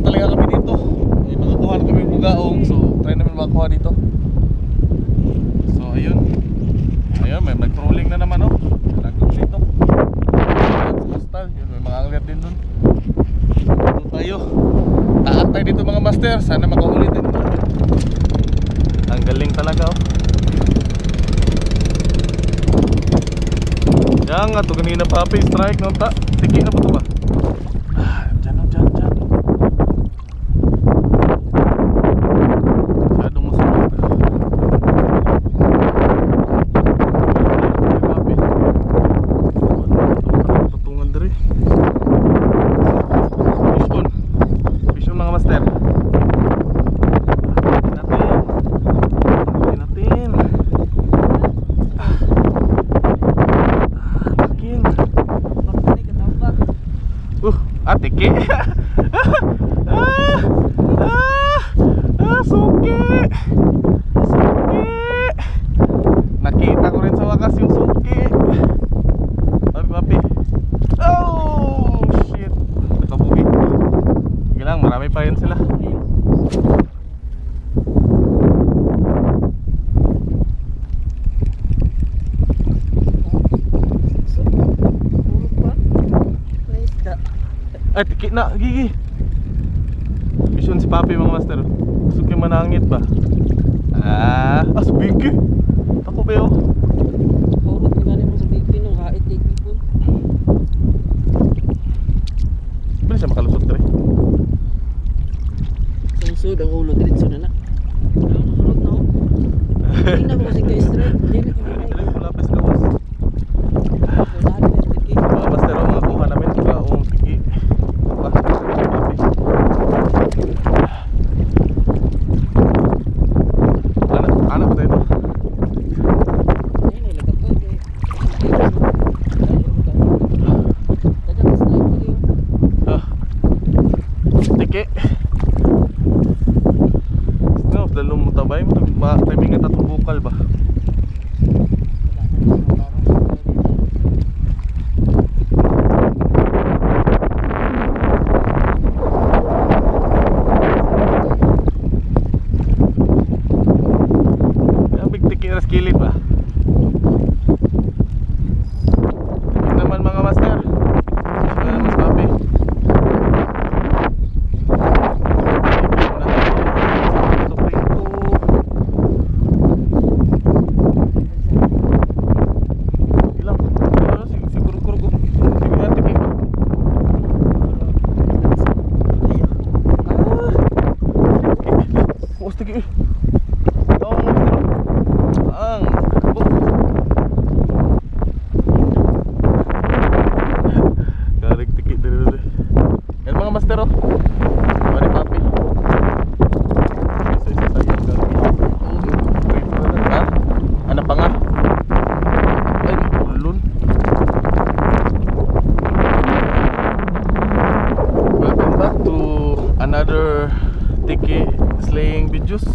na talaga kami dito. May mga kuha na kami bugaong. So try namin makakuha dito. So ayun. Ayun, may nag-trolling na naman oh. Nagkog dito. Coastal, yun, may mga angler din dun. Dito tayo. Taat tayo dito mga master. Sana makahuli din naman. Ang galing talaga oh. Yan nga to kanina papi. Strike nung ta. Tiki na ba ito ba? Dyan o, dyan. Masyadong masunod. Papi. Patungan diri. Fish on mga master. Tiki. Suki. Nakita ko rin sa wakas yung suki. Papi. Oh shit. Nakabugi. Sige lang, marami pa rin sila. Ay, tiki na, gigi. Mission si papi mga master. Gusto kayo manangit ba? Sabigi. Ako ba yun? Purot mo galing mo sa big pin, kahit tigil po. Bilis siya makalusot rin. Sungsud ang ulo, diretso na na. Nakarot na ako. Hindi na ko kasi kayo straight. Hindi na kami na. Malapis gawas. Mga master, ang mga kuha namin kaong tiki. Anak ko tayo. Tiki. No, lalo mo tabay mo. Timing at atong bukal ba? Kilid ba? Ito naman mga master. Mas papi. Ilang? Siguro ko. Sige nga tiki. Kuwas tiki. Yan mga master oh. Mari papi. Isa-isa tayo gabi. Ano pa nga? Ay, ulun. Welcome back to another tiki slaying videos.